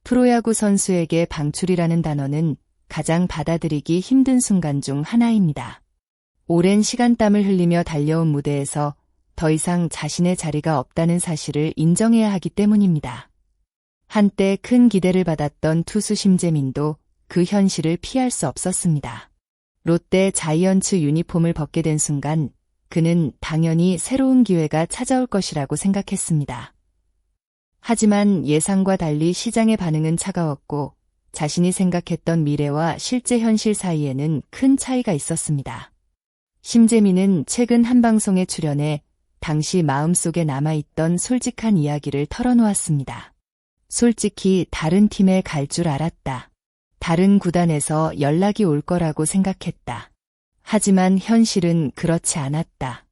프로야구 선수에게 방출이라는 단어는 가장 받아들이기 힘든 순간 중 하나입니다. 오랜 시간 땀을 흘리며 달려온 무대에서 더 이상 자신의 자리가 없다는 사실을 인정해야 하기 때문입니다. 한때 큰 기대를 받았던 투수 심재민도 그 현실을 피할 수 없었습니다. 롯데 자이언츠 유니폼을 벗게 된 순간 그는 당연히 새로운 기회가 찾아올 것이라고 생각했습니다. 하지만 예상과 달리 시장의 반응은 차가웠고 자신이 생각했던 미래와 실제 현실 사이에는 큰 차이가 있었습니다. 심재민은 최근 한 방송에 출연해 당시 마음속에 남아있던 솔직한 이야기를 털어놓았습니다. 솔직히 다른 팀에 갈 줄 알았다. 다른 구단에서 연락이 올 거라고 생각했다. 하지만 현실은 그렇지 않았다.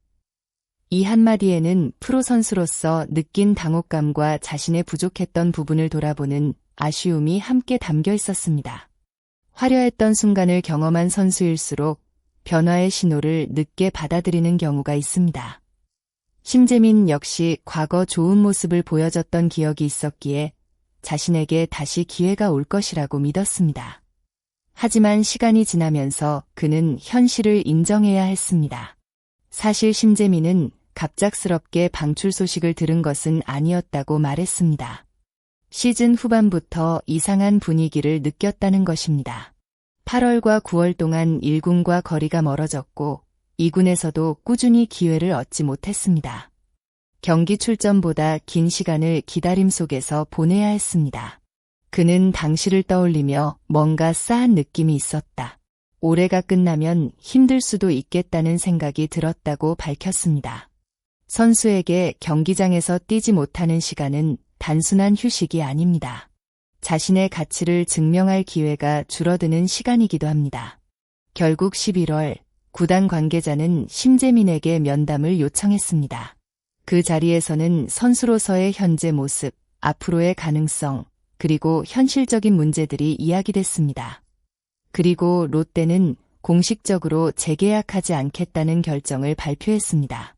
이 한마디에는 프로 선수로서 느낀 당혹감과 자신의 부족했던 부분을 돌아보는 아쉬움이 함께 담겨 있었습니다. 화려했던 순간을 경험한 선수일수록 변화의 신호를 늦게 받아들이는 경우가 있습니다. 심재민 역시 과거 좋은 모습을 보여줬던 기억이 있었기에 자신에게 다시 기회가 올 것이라고 믿었습니다. 하지만 시간이 지나면서 그는 현실을 인정해야 했습니다. 사실 심재민은 갑작스럽게 방출 소식을 들은 것은 아니었다고 말했습니다. 시즌 후반부터 이상한 분위기를 느꼈다는 것입니다. 8월과 9월 동안 1군과 거리가 멀어졌고 2군에서도 꾸준히 기회를 얻지 못했습니다. 경기 출전보다 긴 시간을 기다림 속에서 보내야 했습니다. 그는 당시를 떠올리며 뭔가 싸한 느낌이 있었다. 올해가 끝나면 힘들 수도 있겠다는 생각이 들었다고 밝혔습니다. 선수에게 경기장에서 뛰지 못하는 시간은 단순한 휴식이 아닙니다. 자신의 가치를 증명할 기회가 줄어드는 시간이기도 합니다. 결국 11월 구단 관계자는 심재민에게 면담을 요청했습니다. 그 자리에서는 선수로서의 현재 모습, 앞으로의 가능성, 그리고 현실적인 문제들이 이야기됐습니다. 그리고 롯데는 공식적으로 재계약하지 않겠다는 결정을 발표했습니다.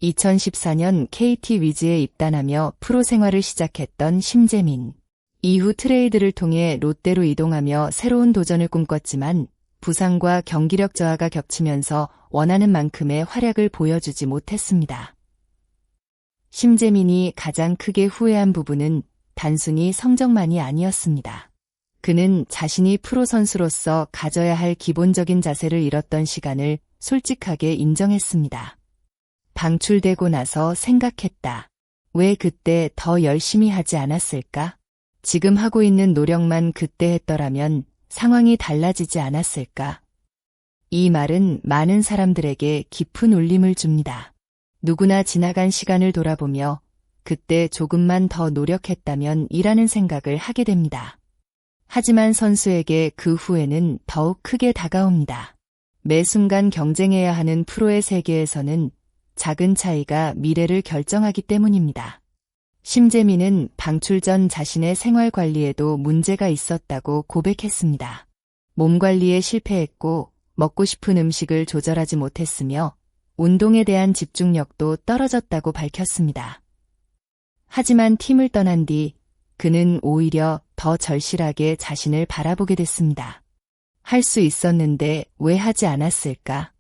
2014년 KT 위즈에 입단하며 프로 생활을 시작했던 심재민. 이후 트레이드를 통해 롯데로 이동하며 새로운 도전을 꿈꿨지만 부상과 경기력 저하가 겹치면서 원하는 만큼의 활약을 보여주지 못했습니다. 심재민이 가장 크게 후회한 부분은 단순히 성적만이 아니었습니다. 그는 자신이 프로 선수로서 가져야 할 기본적인 자세를 잃었던 시간을 솔직하게 인정했습니다. 방출되고 나서 생각했다. 왜 그때 더 열심히 하지 않았을까? 지금 하고 있는 노력만 그때 했더라면 상황이 달라지지 않았을까? 이 말은 많은 사람들에게 깊은 울림을 줍니다. 누구나 지나간 시간을 돌아보며 그때 조금만 더 노력했다면 이라는 생각을 하게 됩니다. 하지만 선수에게 그 후회는 더욱 크게 다가옵니다. 매 순간 경쟁해야 하는 프로의 세계에서는 작은 차이가 미래를 결정하기 때문입니다. 심재민은 방출 전 자신의 생활 관리에도 문제가 있었다고 고백했습니다. 몸 관리에 실패했고 먹고 싶은 음식을 조절하지 못했으며 운동에 대한 집중력도 떨어졌다고 밝혔습니다. 하지만 팀을 떠난 뒤 그는 오히려 더 절실하게 자신을 바라보게 됐습니다. 할 수 있었는데 왜 하지 않았을까?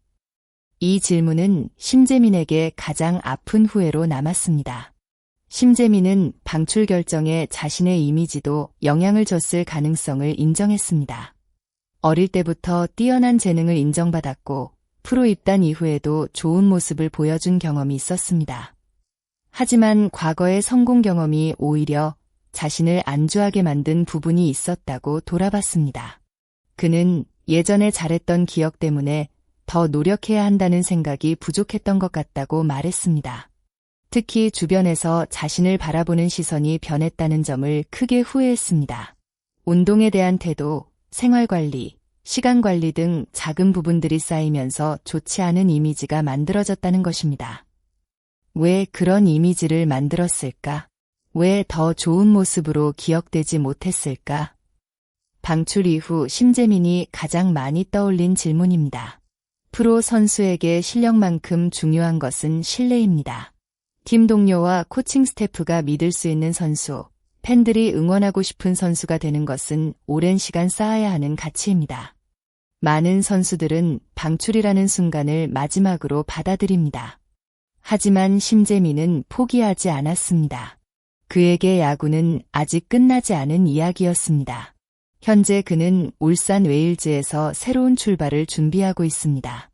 이 질문은 심재민에게 가장 아픈 후회로 남았습니다. 심재민은 방출 결정에 자신의 이미지도 영향을 줬을 가능성을 인정했습니다. 어릴 때부터 뛰어난 재능을 인정받았고 프로 입단 이후에도 좋은 모습을 보여준 경험이 있었습니다. 하지만 과거의 성공 경험이 오히려 자신을 안주하게 만든 부분이 있었다고 돌아봤습니다. 그는 예전에 잘했던 기억 때문에 더 노력해야 한다는 생각이 부족했던 것 같다고 말했습니다. 특히 주변에서 자신을 바라보는 시선이 변했다는 점을 크게 후회했습니다. 운동에 대한 태도, 생활관리, 시간관리 등 작은 부분들이 쌓이면서 좋지 않은 이미지가 만들어졌다는 것입니다. 왜 그런 이미지를 만들었을까? 왜 더 좋은 모습으로 기억되지 못했을까? 방출 이후 심재민이 가장 많이 떠올린 질문입니다. 프로 선수에게 실력만큼 중요한 것은 신뢰입니다. 팀 동료와 코칭 스태프가 믿을 수 있는 선수, 팬들이 응원하고 싶은 선수가 되는 것은 오랜 시간 쌓아야 하는 가치입니다. 많은 선수들은 방출이라는 순간을 마지막으로 받아들입니다. 하지만 심재민은 포기하지 않았습니다. 그에게 야구는 아직 끝나지 않은 이야기였습니다. 현재 그는 울산 웨일즈에서 새로운 출발을 준비하고 있습니다.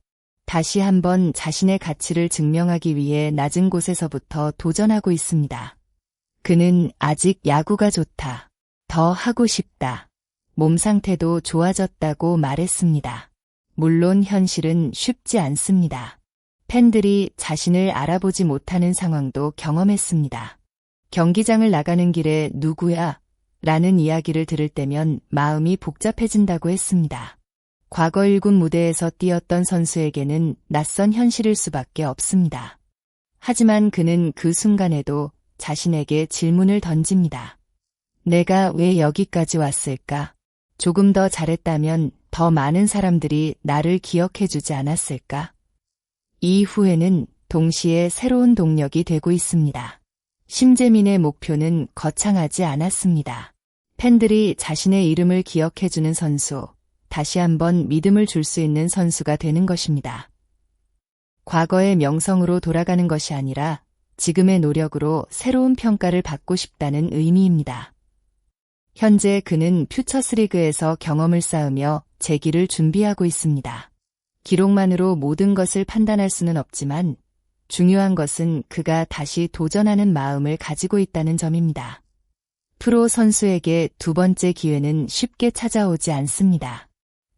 다시 한번 자신의 가치를 증명하기 위해 낮은 곳에서부터 도전하고 있습니다. 그는 아직 야구가 좋다. 더 하고 싶다. 몸 상태도 좋아졌다고 말했습니다. 물론 현실은 쉽지 않습니다. 팬들이 자신을 알아보지 못하는 상황도 경험했습니다. 경기장을 나가는 길에 누구야? 라는 이야기를 들을 때면 마음이 복잡해진다고 했습니다. 과거 1군 무대에서 뛰었던 선수에게는 낯선 현실일 수밖에 없습니다. 하지만 그는 그 순간에도 자신에게 질문을 던집니다. 내가 왜 여기까지 왔을까? 조금 더 잘했다면 더 많은 사람들이 나를 기억해주지 않았을까? 이 후회는 동시에 새로운 동력이 되고 있습니다. 심재민의 목표는 거창하지 않았습니다. 팬들이 자신의 이름을 기억해주는 선수, 다시 한번 믿음을 줄 수 있는 선수가 되는 것입니다. 과거의 명성으로 돌아가는 것이 아니라 지금의 노력으로 새로운 평가를 받고 싶다는 의미입니다. 현재 그는 퓨처스리그에서 경험을 쌓으며 재기를 준비하고 있습니다. 기록만으로 모든 것을 판단할 수는 없지만 중요한 것은 그가 다시 도전하는 마음을 가지고 있다는 점입니다. 프로 선수에게 두 번째 기회는 쉽게 찾아오지 않습니다.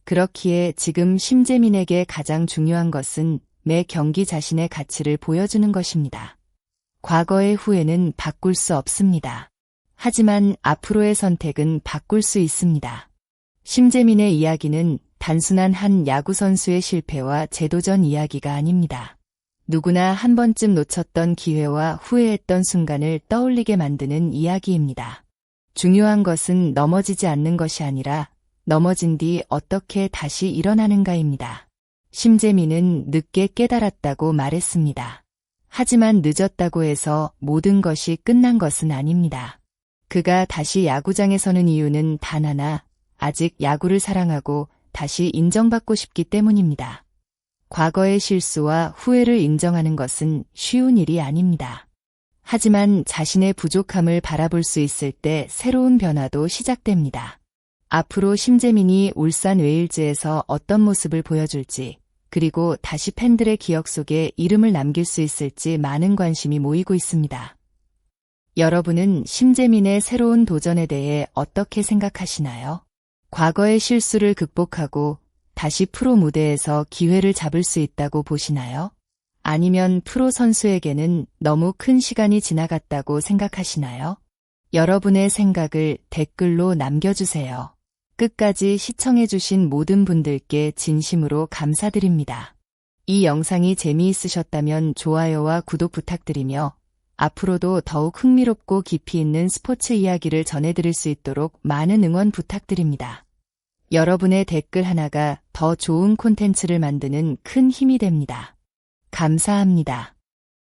그렇기에 지금 심재민에게 가장 중요한 것은 매 경기 자신의 가치를 보여주는 것입니다. 과거의 후회는 바꿀 수 없습니다. 하지만 앞으로의 선택은 바꿀 수 있습니다. 심재민의 이야기는 단순한 한 야구선수의 실패와 재도전 이야기가 아닙니다. 누구나 한 번쯤 놓쳤던 기회와 후회했던 순간을 떠올리게 만드는 이야기입니다. 중요한 것은 넘어지지 않는 것이 아니라 넘어진 뒤 어떻게 다시 일어나는가입니다. 심재민은 늦게 깨달았다고 말했습니다. 하지만 늦었다고 해서 모든 것이 끝난 것은 아닙니다. 그가 다시 야구장에 서는 이유는 단 하나, 아직 야구를 사랑하고 다시 인정받고 싶기 때문입니다. 과거의 실수와 후회를 인정하는 것은 쉬운 일이 아닙니다. 하지만 자신의 부족함을 바라볼 수 있을 때 새로운 변화도 시작됩니다. 앞으로 심재민이 울산 웨일즈에서 어떤 모습을 보여줄지, 그리고 다시 팬들의 기억 속에 이름을 남길 수 있을지 많은 관심이 모이고 있습니다. 여러분은 심재민의 새로운 도전에 대해 어떻게 생각하시나요? 과거의 실수를 극복하고 다시 프로 무대에서 기회를 잡을 수 있다고 보시나요? 아니면 프로 선수에게는 너무 큰 시간이 지나갔다고 생각하시나요? 여러분의 생각을 댓글로 남겨주세요. 끝까지 시청해주신 모든 분들께 진심으로 감사드립니다. 이 영상이 재미있으셨다면 좋아요와 구독 부탁드리며 앞으로도 더욱 흥미롭고 깊이 있는 스포츠 이야기를 전해드릴 수 있도록 많은 응원 부탁드립니다. 여러분의 댓글 하나가 더 좋은 콘텐츠를 만드는 큰 힘이 됩니다. 감사합니다.